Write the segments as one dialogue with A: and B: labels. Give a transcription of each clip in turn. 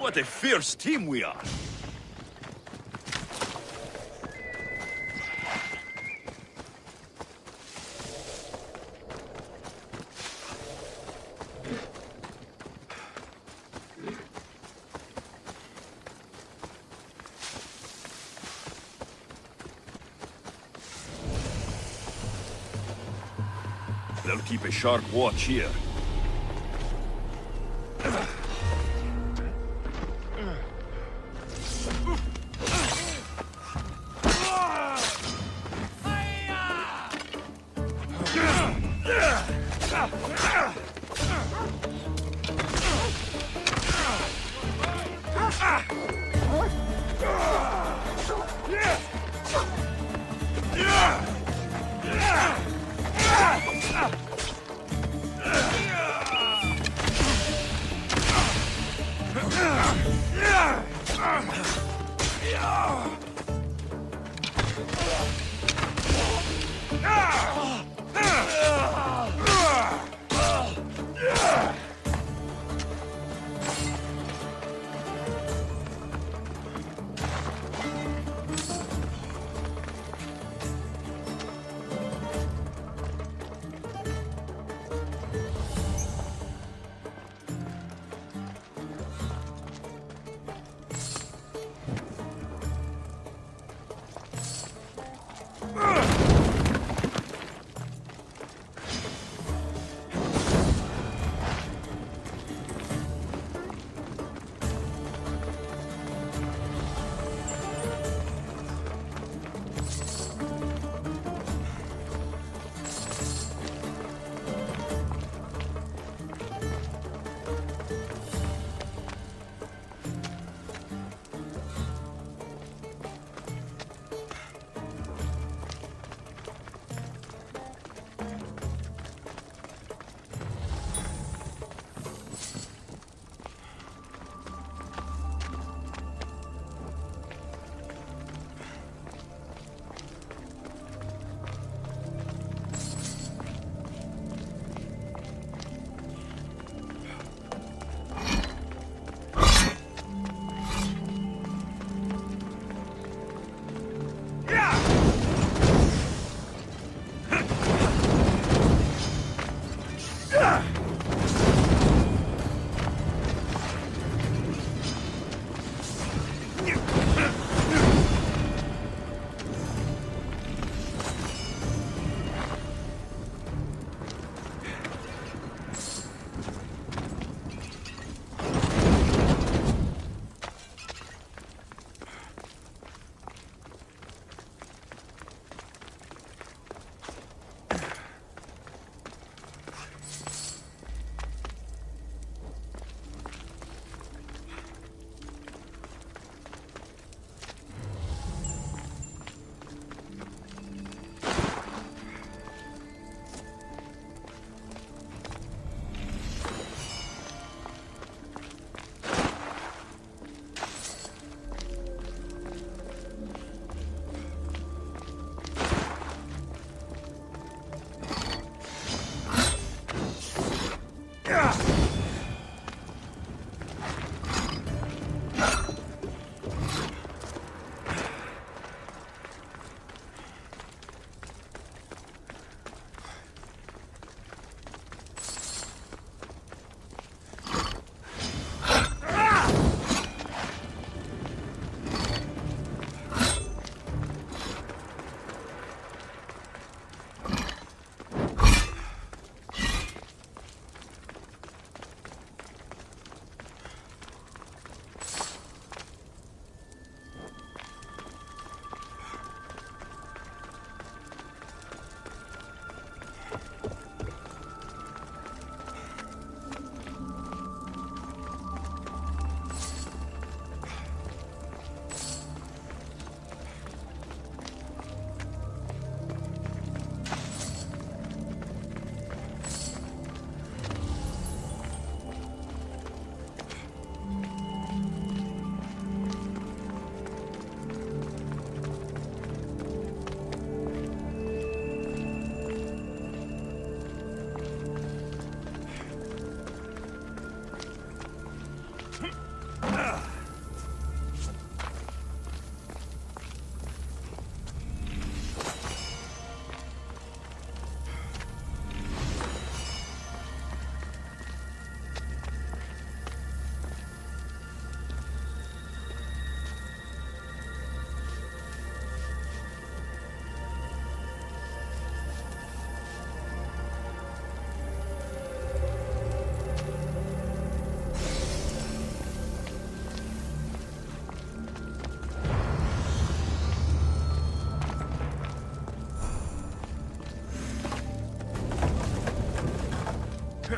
A: What a fierce team we are! They'll keep a sharp watch here.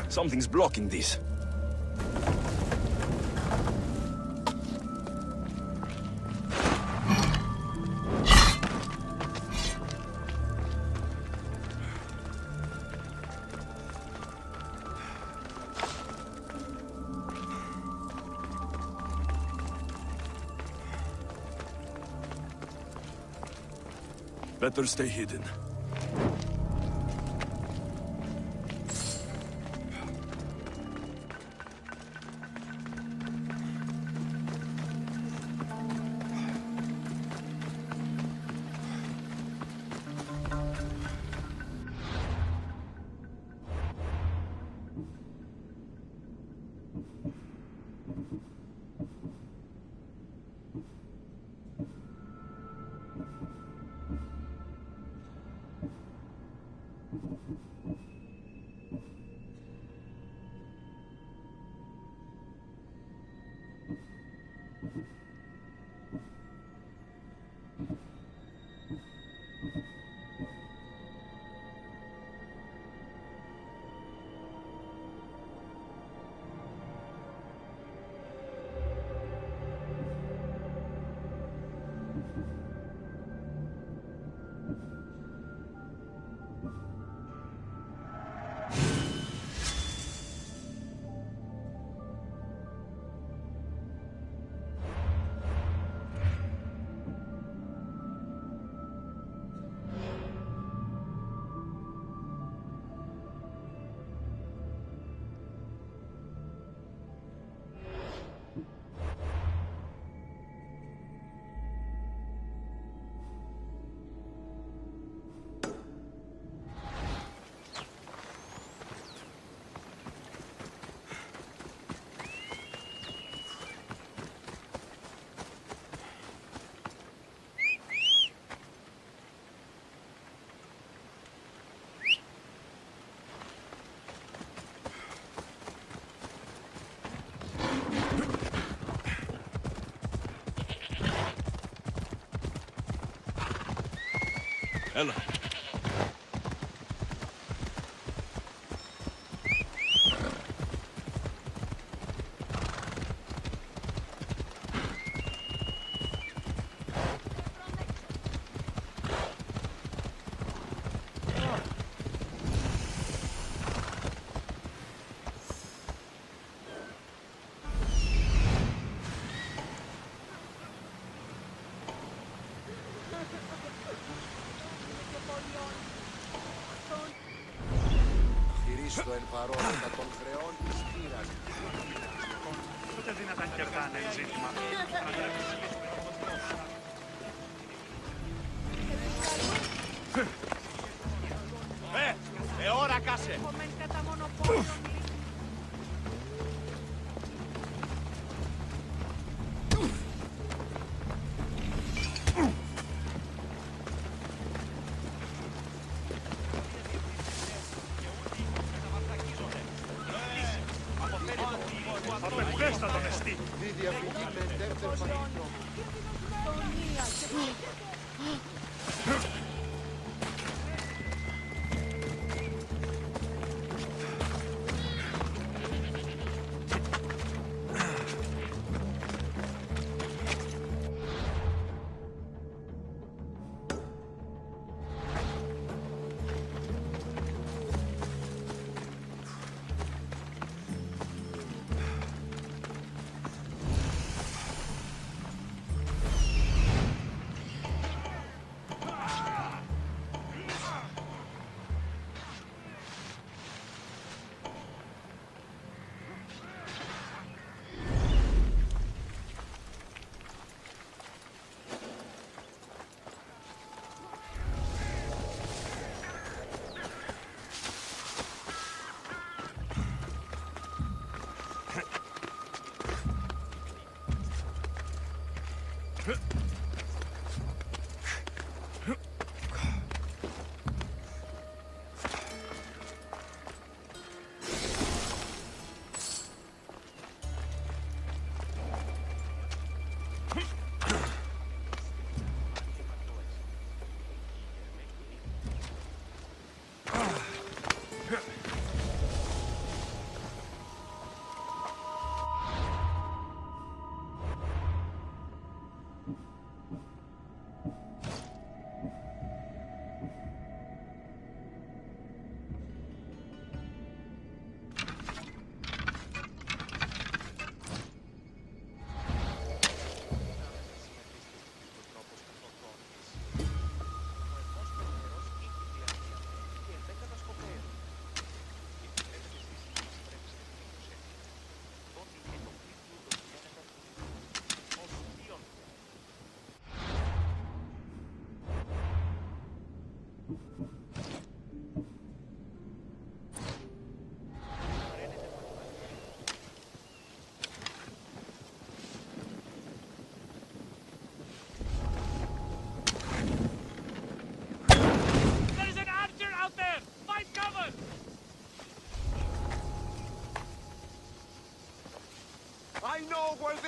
A: Something's blocking this. Better stay hidden. Ella.
B: Χειρίστο εν παρόλα των χρεών της χείρας.
C: Ούτε δυνατόν και αυτά είναι ζήτημα.
A: Ώρα κάσε!
C: Απελπέστατο μεστή.
B: Δίδια φυγή με δεύτερο φαγητό.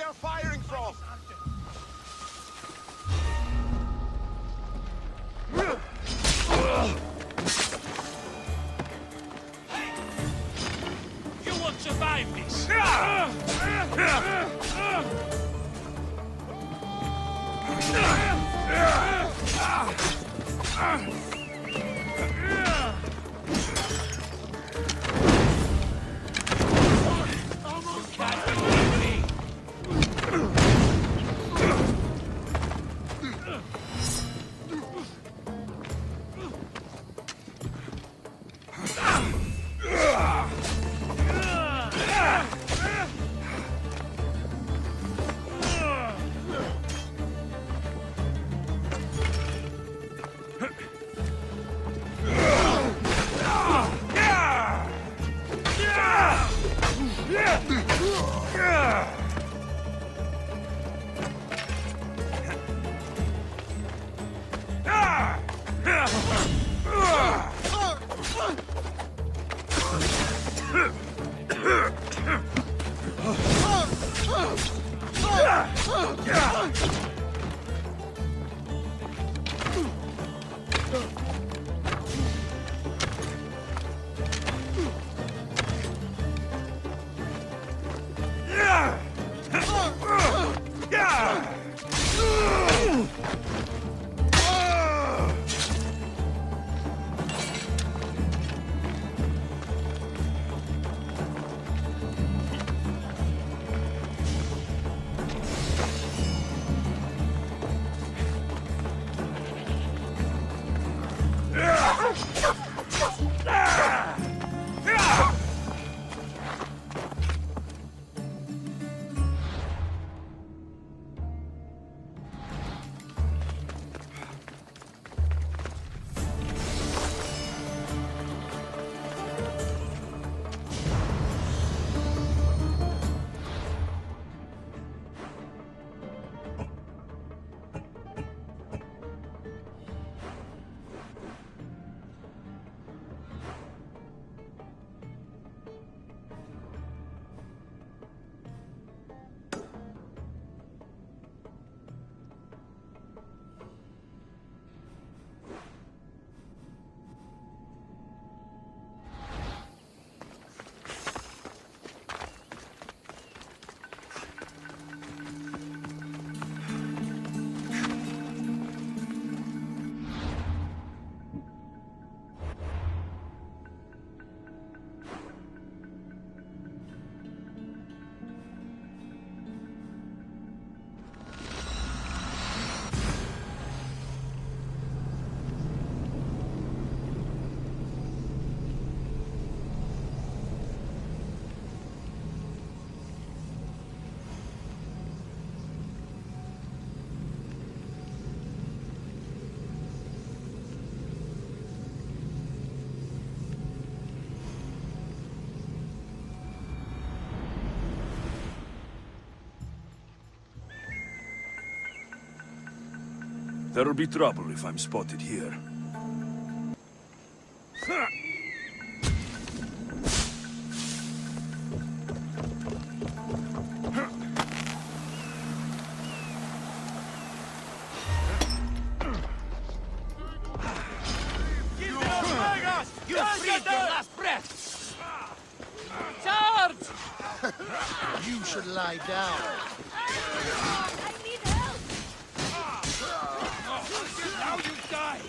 B: are firing from?
A: You won't survive this! There'll be trouble if I'm spotted here.
B: You should lie down.
D: I need help!
A: Now you die!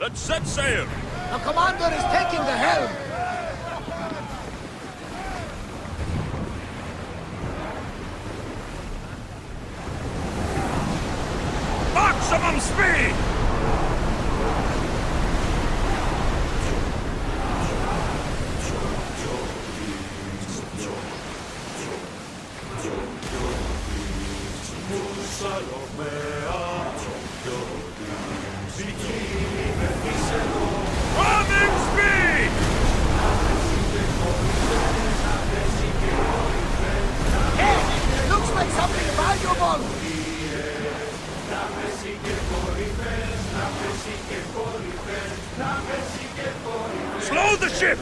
A: Let's set sail!
B: The commander is taking the helm!
A: Maximum speed! Running speed!
B: Hey! Looks like something valuable!
A: Slow the ship!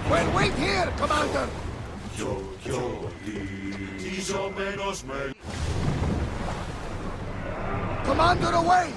B: Well, wait here, commander! Commander, away!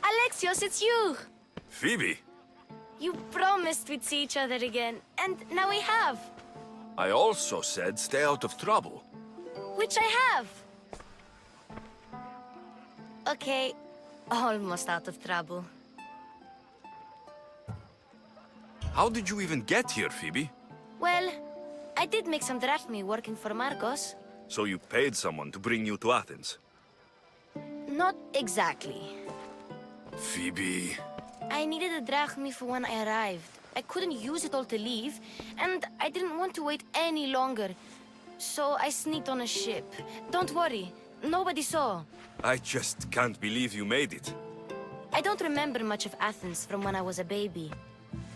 D: Alexios, it's you!
A: Phoebe,
D: You promised we'd see each other again, and now we have.
A: I also said stay out of trouble.
D: Which I have. Okay, almost out of trouble.
A: How did you even get here, Phoebe?
D: Well, I did make some drachmi working for Marcos.
A: So you paid someone to bring you to Athens?
D: Not exactly.
A: Phoebe...
D: I needed a drachmi for when I arrived. I couldn't use it all to leave, and I didn't want to wait any longer. So I sneaked on a ship. Don't worry, nobody saw.
A: I just can't believe you made it.
D: I don't remember much of Athens from when I was a baby.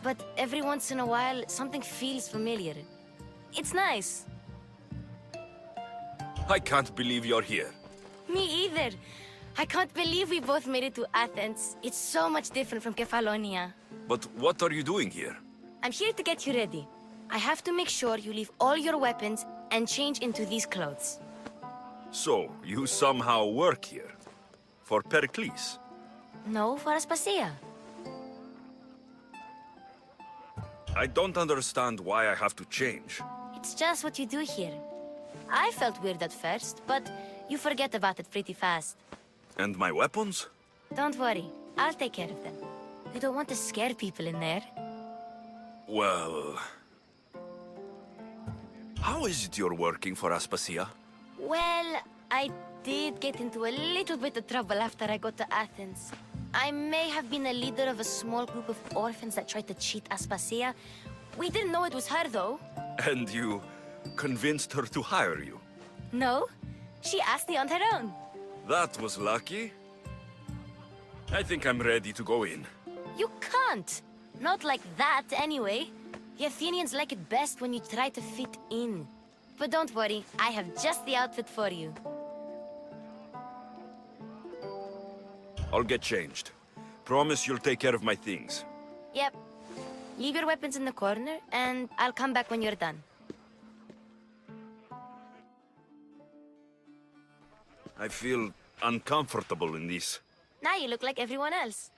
D: But every once in a while, something feels familiar. It's nice.
A: I can't believe you're here.
D: Me either. I can't believe we both made it to Athens. It's so much different from Kefalonia.
A: But what are you doing here?
D: I'm here to get you ready. I have to make sure you leave all your weapons and change into these clothes.
A: So, you somehow work here? For Pericles?
D: No, for Aspasia.
A: I don't understand why I have to change.
D: It's just what you do here. I felt weird at first, but you forget about it pretty fast.
A: And my weapons?
D: Don't worry, I'll take care of them. You don't want to scare people in there.
A: Well... How is it you're working for Aspasia?
D: Well, I did get into a little bit of trouble after I got to Athens. I may have been a leader of a small group of orphans that tried to cheat Aspasia. We didn't know it was her, though.
A: And you convinced her to hire you?
D: No, she asked me on her own.
A: That was lucky. I think I'm ready to go in.
D: You can't. Not like that, anyway. The Athenians like it best when you try to fit in. But don't worry, I have just the outfit for you.
A: I'll get changed. Promise you'll take care of my things.
D: Yep. Leave your weapons in the corner, and I'll come back when you're done.
A: I feel uncomfortable in this.
D: Now you look like everyone else.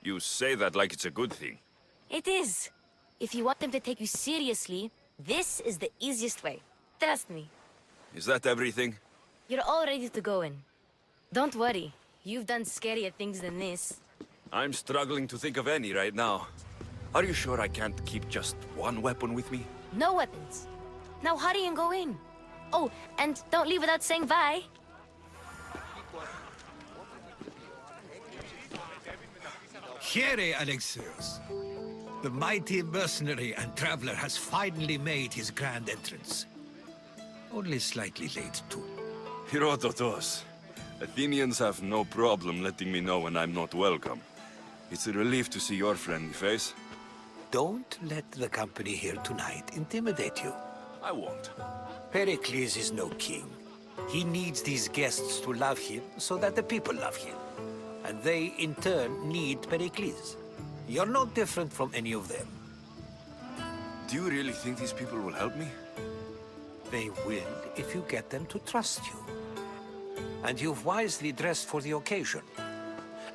A: You say that like it's a good thing.
D: It is. If you want them to take you seriously, this is the easiest way. Trust me.
A: Is that everything?
D: You're all ready to go in. Don't worry. You've done scarier things than this.
A: I'm struggling to think of any right now. Are you sure I can't keep just one weapon with me?
D: No weapons. Now hurry and go in. Oh, and don't leave without saying bye.
E: Here, Alexios. The mighty mercenary and traveler has finally made his grand entrance. Only slightly late, too.
A: Herodotos. Athenians have no problem letting me know when I'm not welcome. It's a relief to see your friendly face.
F: Don't let the company here tonight intimidate you.
A: I won't.
F: Pericles is no king. He needs these guests to love him so that the people love him. And they, in turn, need Pericles. You're no different from any of them.
A: Do you really think these people will help me?
F: They will if you get them to trust you. And you've wisely dressed for the occasion.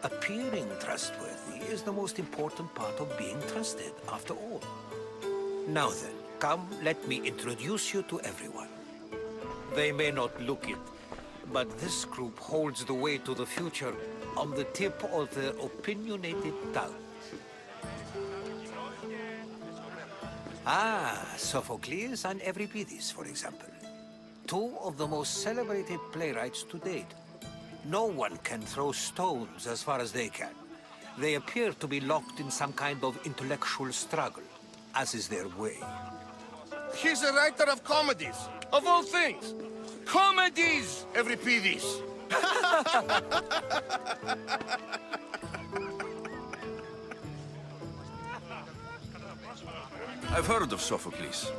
F: Appearing trustworthy is the most important part of being trusted, after all. Now then, come, let me introduce you to everyone. They may not look it, but this group holds the way to the future on the tip of their opinionated tongues. Ah, Sophocles and Euripides, for example. Two of the most celebrated playwrights to date. No one can throw stones as far as they can. They appear to be locked in some kind of intellectual struggle, as is their way.
B: He's a writer of comedies, of all things. Comedies, Euripides.
A: I've heard of Sophocles.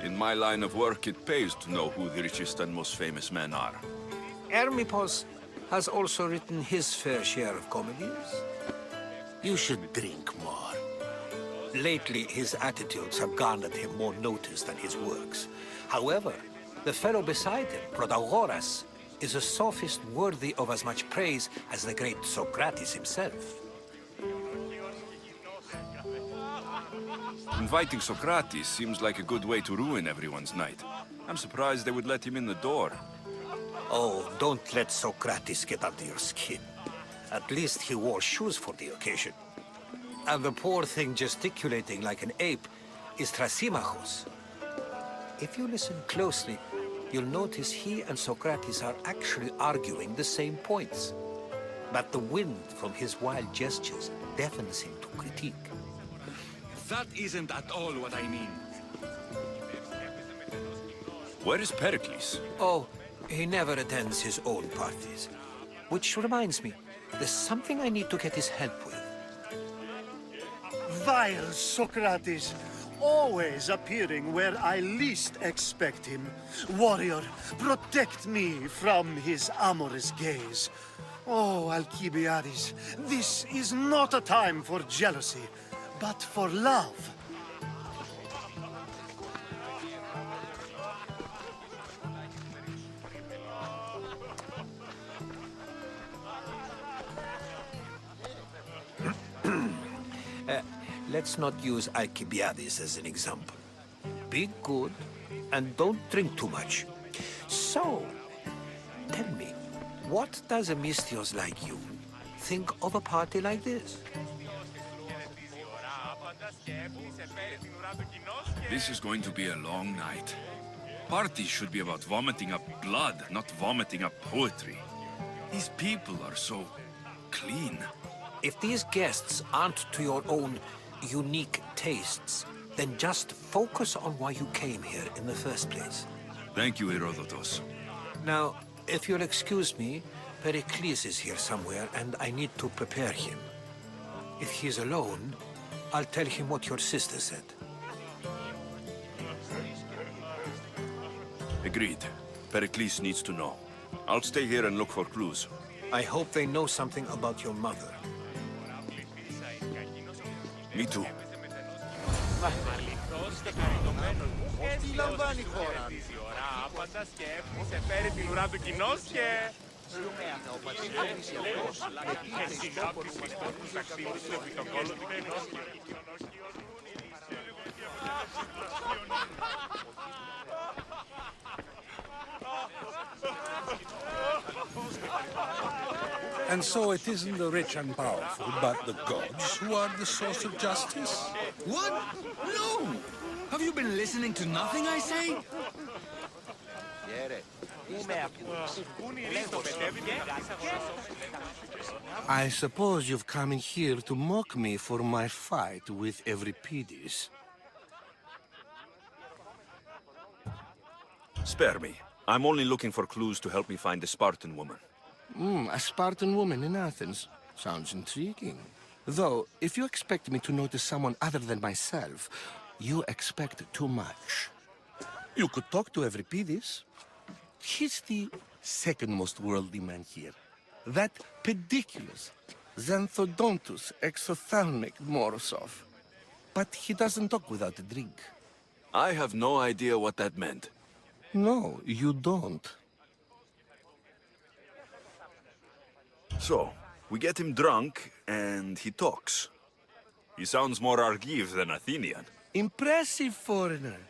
A: In my line of work, it pays to know who the richest and most famous men are.
F: Hermippos has also written his fair share of comedies. You should drink more. Lately, his attitudes have garnered him more notice than his works. However, the fellow beside him, Protagoras, is a sophist worthy of as much praise as the great Socrates himself.
A: Inviting Socrates seems like a good way to ruin everyone's night. I'm surprised they would let him in the door.
F: Oh, don't let Socrates get under your skin. At least he wore shoes for the occasion. And the poor thing gesticulating like an ape is Thrasymachos. If you listen closely, you'll notice he and Socrates are actually arguing the same points. But the wind from his wild gestures deafens him to critique.
G: That isn't at all what I mean.
A: Where is Pericles?
F: Oh, he never attends his own parties. Which reminds me, there's something I need to get his help with.
H: Vile Socrates, always appearing where I least expect him. Warrior, protect me from his amorous gaze. Oh, Alcibiades, this is not a time for jealousy, but for love.
F: Let's not use Alcibiades as an example. Be good and don't drink too much. So, tell me, what does a Mystios like you think of a party like this?
A: This is going to be a long night. Parties should be about vomiting up blood, not vomiting up poetry. These people are so clean.
F: If these guests aren't to your own unique tastes, then just focus on why you came here in the first place.
A: Thank you, Herodotus.
F: Now, if you'll excuse me, Pericles is here somewhere, and I need to prepare him. If he's alone, I'll tell him what your sister said.
A: Agreed. Pericles needs to know. I'll stay here and look for clues.
F: I hope they know something about your mother.
A: Me too.
B: Τι λαμβάνει η χώρα.
C: Άπαντα σκέφτησε, φέρει την ουρά του κοινός και...
I: And so it isn't the rich and powerful, but the gods who are the source of justice?
G: What? No! Have you been listening to nothing I say?
I: I suppose you've come in here to mock me for my fight with Euripides.
A: Spare me. I'm only looking for clues to help me find a Spartan woman.
I: A Spartan woman in Athens. Sounds intriguing. Though, if you expect me to notice someone other than myself, you expect too much. You could talk to Euripides. He's the second most worldly man here. That pediculous, xanthodontus exophthalmic Morosov. But he doesn't talk without a drink.
A: I have no idea what that meant.
I: No, you don't.
A: So, we get him drunk, and he talks. He sounds more Argive than Athenian.
I: Impressive, foreigner.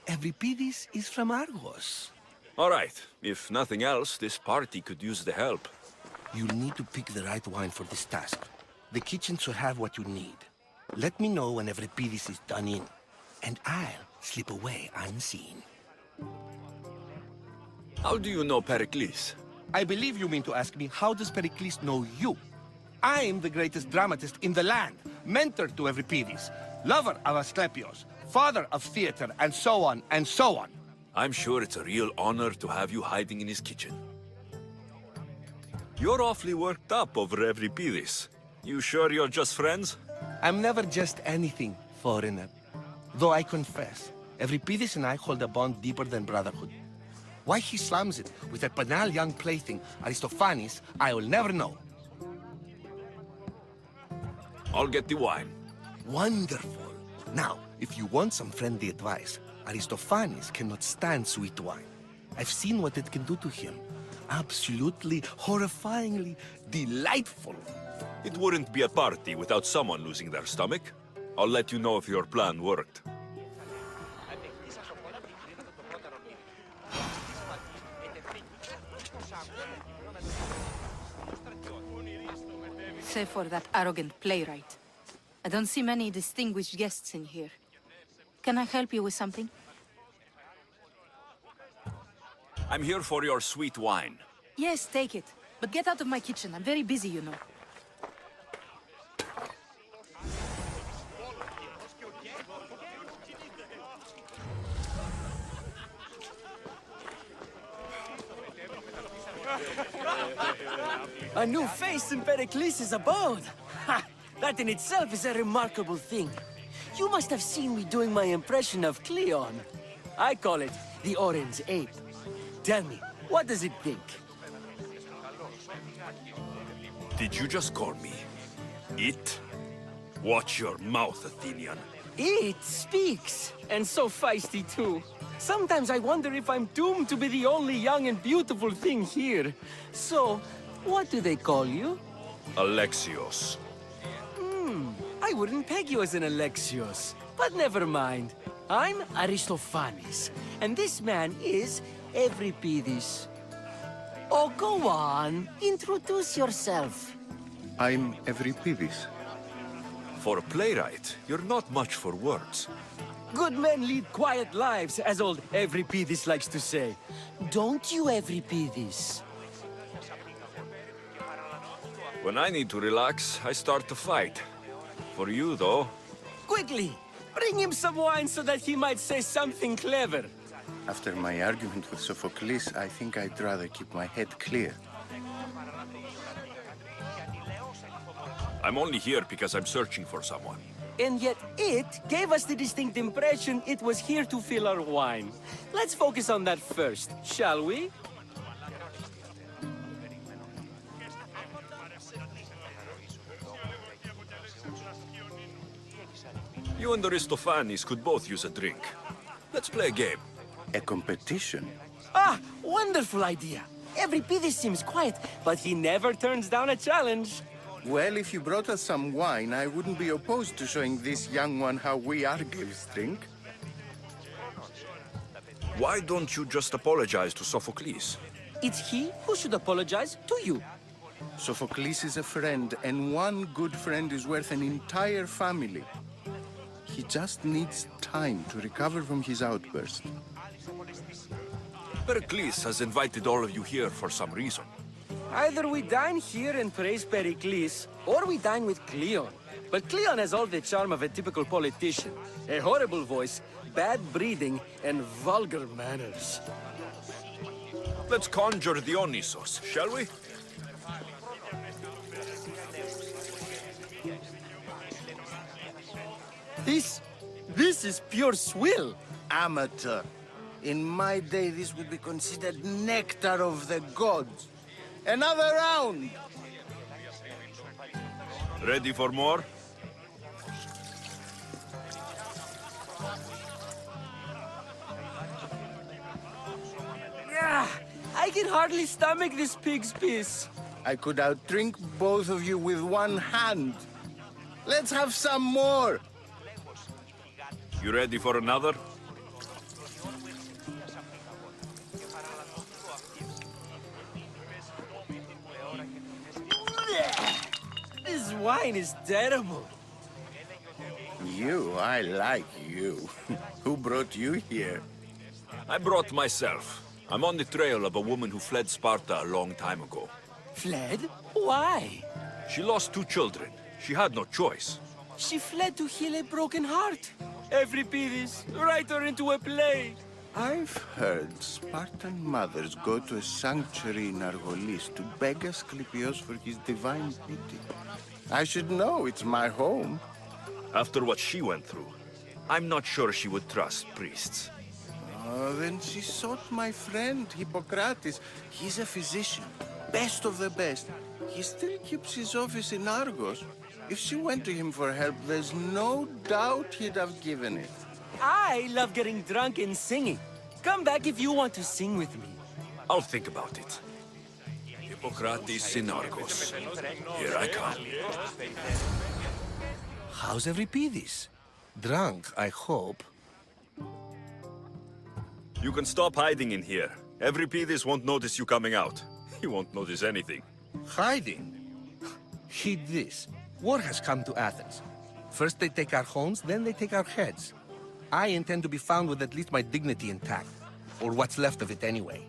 I: Euripides is from Argos.
A: All right, if nothing else, this party could use the help.
I: You'll need to pick the right wine for this task. The kitchen should have what you need. Let me know when Euripides is done in, and I'll slip away unseen.
A: How do you know Pericles?
I: I believe you mean to ask me, how does Pericles know you? I'm the greatest dramatist in the land, mentor to Euripides, lover of Asclepios, father of theater, and so on, and so on.
A: I'm sure it's a real honor to have you hiding in his kitchen. You're awfully worked up over Euripides. You sure you're just friends?
I: I'm never just anything, foreigner. Though I confess, Euripides and I hold a bond deeper than brotherhood. Why he slams it with that banal young plaything, Aristophanes, I will never know.
A: I'll get the wine.
I: Wonderful. Now, if you want some friendly advice, Aristophanes cannot stand sweet wine. I've seen what it can do to him. Absolutely, horrifyingly delightful.
A: It wouldn't be a party without someone losing their stomach. I'll let you know if your plan worked.
J: Save for that arrogant playwright. I don't see many distinguished guests in here. Can I help you with something?
A: I'm here for your sweet wine.
J: Yes, take it. But get out of my kitchen. I'm very busy, you know.
K: A new face in Pericles' abode! Ha! That in itself is a remarkable thing. You must have seen me doing my impression of Cleon. I call it the Orange Ape. Tell me, what does it think?
A: Did you just call me it? Watch your mouth, Athenian.
K: It speaks, and so feisty too. Sometimes I wonder if I'm doomed to be the only young and beautiful thing here. So, what do they call you?
A: Alexios.
K: I wouldn't peg you as an Alexios, but never mind. I'm Aristophanes, and this man is Euripides. Oh, go on. Introduce yourself.
I: I'm Euripides.
A: For a playwright, you're not much for words.
K: Good men lead quiet lives, as old Euripides likes to say. Don't you, Euripides?
A: When I need to relax, I start to fight. For you, though,
K: Quickly, bring him some wine so that he might say something clever.
I: After my argument with Sophocles, I think I'd rather keep my head clear.
A: I'm only here because I'm searching for someone.
K: And yet it gave us the distinct impression it was here to fill our wine. Let's focus on that first, shall we?
A: You and Aristophanes could both use a drink. Let's play a game.
I: A competition?
K: Ah, wonderful idea. Euripides seems quiet, but he never turns down a challenge.
I: Well, if you brought us some wine, I wouldn't be opposed to showing this young one how we Argives drink.
A: Why don't you just apologize to Sophocles?
K: It's he who should apologize to you.
I: Sophocles is a friend, and one good friend is worth an entire family. He just needs time to recover from his outburst.
A: Pericles has invited all of you here for some reason.
K: Either we dine here and praise Pericles, or we dine with Cleon. But Cleon has all the charm of a typical politician. A horrible voice, bad breeding, and vulgar manners.
A: Let's conjure Dionysos, shall we?
K: This is pure swill.
I: Amateur. In my day, this would be considered nectar of the gods. Another round!
A: Ready for more?
K: Yeah, I can hardly stomach this pig's piss.
I: I could outdrink both of you with one hand. Let's have some more!
A: You ready for another?
K: This wine is terrible.
I: You, I like you. Who brought you here?
A: I brought myself. I'm on the trail of a woman who fled Sparta a long time ago.
K: Fled? Why?
A: She lost 2 children. She had no choice.
K: She fled to heal a broken heart. Euripides, write her into a play.
I: I've heard Spartan mothers go to a sanctuary in Argolis to beg Asclepios for his divine pity. I should know, it's my home.
A: After what she went through, I'm not sure she would trust priests.
I: Oh, then she sought my friend, Hippocrates. He's a physician, best of the best. He still keeps his office in Argos. If she went to him for help, there's no doubt he'd have given it.
K: I love getting drunk and singing. Come back if you want to sing with me.
A: I'll think about it. Hippocrates in Argos. Here I come.
I: How's Euripides? Drunk, I hope.
A: You can stop hiding in here. Euripides won't notice you coming out. He won't notice anything.
I: Hiding? Heed this. War has come to Athens. First they take our homes, then they take our heads. I intend to be found with at least my dignity intact, or what's left of it anyway.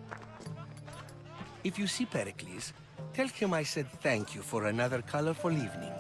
I: If you see Pericles, tell him I said thank you for another colorful evening.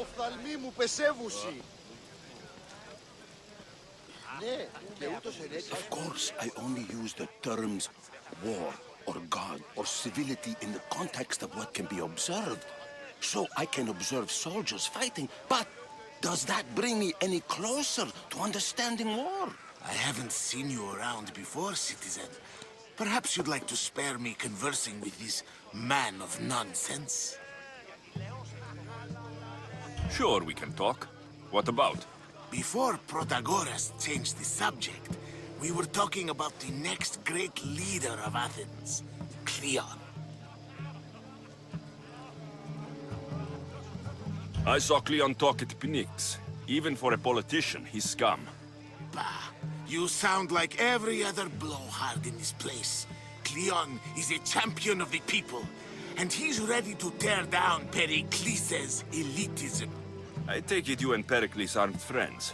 B: οφθαλμοί μου πεσέβουσι. Ναι, και ούτως ενέκυψε.
I: Of course, I only use the terms war or God or civility in the context of what can be observed. So I can observe soldiers fighting, but does that bring me any closer to understanding war?
L: I haven't seen you around before, citizen. Perhaps you'd like to spare me conversing with this man of nonsense?
A: Sure, we can talk. What about?
L: Before Protagoras changed the subject, We were talking about the next great leader of Athens, Cleon.
A: I saw Cleon talk at picnics. Even for a politician, he's scum.
L: Bah, you sound like every other blowhard in this place. Cleon is a champion of the people, and he's ready to tear down Pericles' elitism.
A: I take it you and Pericles aren't friends.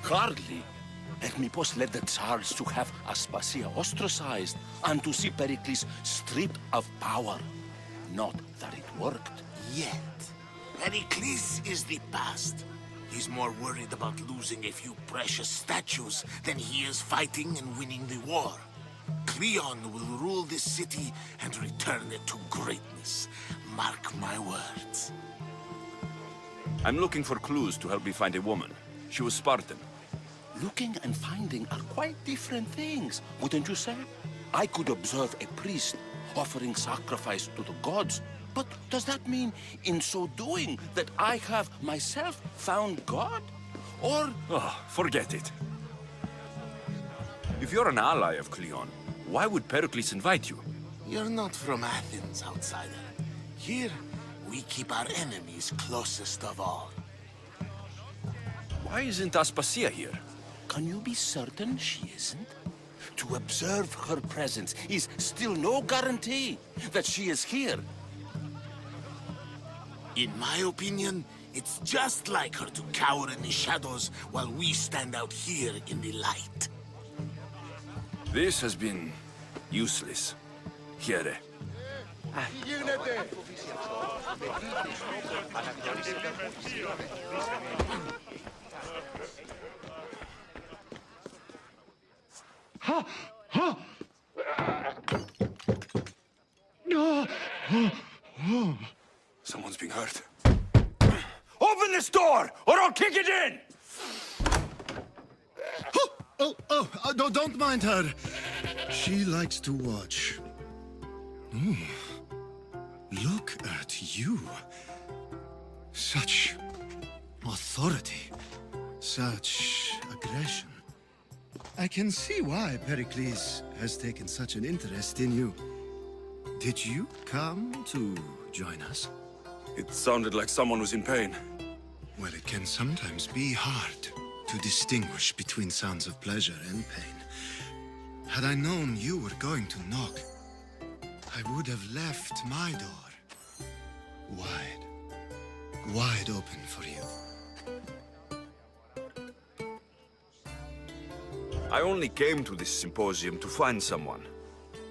M: Hardly. Ethnippos led the Tsars to have Aspasia ostracized and to see Pericles stripped of power. Not that it worked.
L: Yet, Pericles is the past. He's more worried about losing a few precious statues than he is fighting and winning the war. Cleon will rule this city and return it to greatness. Mark my words.
A: I'm looking for clues to help me find a woman. She was Spartan.
M: Looking and finding are quite different things, wouldn't you say? I could observe a priest offering sacrifice to the gods, but does that mean, in so doing, that I have myself found God? Or...
A: Oh, forget it. If you're an ally of Cleon, why would Pericles invite you?
L: You're not from Athens, outsider. Here, we keep our enemies closest of all.
A: Why isn't Aspasia here?
M: Can you be certain she isn't? To observe her presence is still no guarantee that she is here.
L: In my opinion, it's just like her to cower in the shadows while we stand out here in the light.
A: This has been useless. Here. Someone's being hurt. Open this door, or I'll kick it in!
H: No, don't mind her. She likes to watch. Look at you. Such authority. Such aggression. I can see why Pericles has taken such an interest in you. Did you come to join us?
A: It sounded like someone was in pain.
H: Well, it can sometimes be hard to distinguish between sounds of pleasure and pain. Had I known you were going to knock, I would have left my door wide open for you.
A: I only came to this symposium to find someone.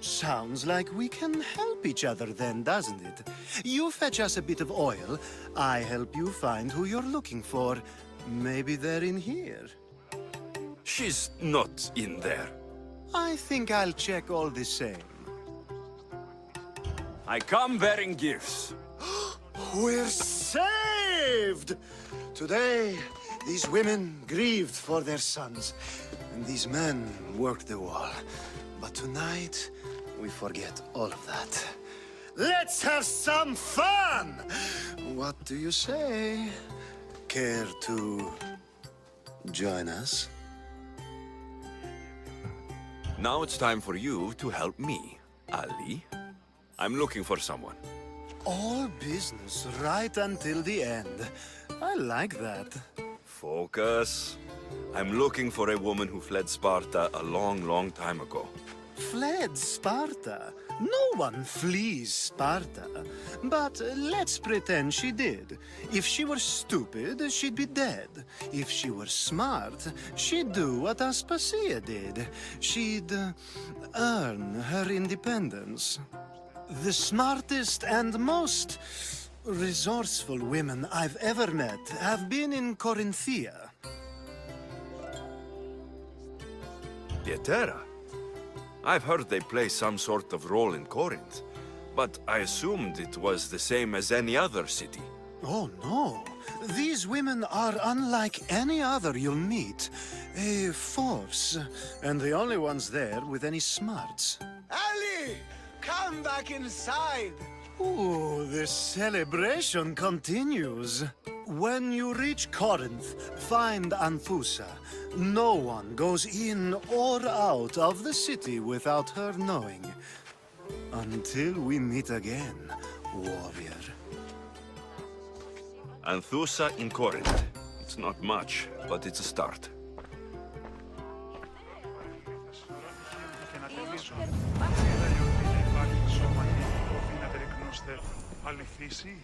H: Sounds like we can help each other then, doesn't it? You fetch us a bit of oil, I help you find who you're looking for. Maybe they're in here.
A: She's not in there.
H: I think I'll check all the same.
A: I come bearing gifts.
H: We're saved! Today, these women grieved for their sons, and these men worked the wall. But tonight, we forget all of that. Let's have some fun! What do you say? Care to join us?
A: Now it's time for you to help me, Ali. I'm looking for someone.
H: All business right until the end. I like that.
A: Focus. I'm looking for a woman who fled Sparta a long, long time ago.
H: Fled Sparta? No one flees Sparta. But let's pretend she did. If she were stupid, she'd be dead. If she were smart, she'd do what Aspasia did. She'd earn her independence. The smartest and most resourceful women I've ever met have been in Corinthia.
A: Pietera? I've heard they play some sort of role in Corinth, but I assumed it was the same as any other city.
H: Oh, no. These women are unlike any other you'll meet. A force, and the only ones there with any smarts.
B: Ali! Come back inside!
H: Ooh, the celebration continues. When you reach Corinth, find Anthusa. No one goes in or out of the city without her knowing. Until we meet again, warrior.
N: Anthusa in Corinth. It's not much, but it's a start.
C: Και να τολμήσω. Είδα ότι υπάρχει σώμα και δύναται εκνώστε αληθίσει.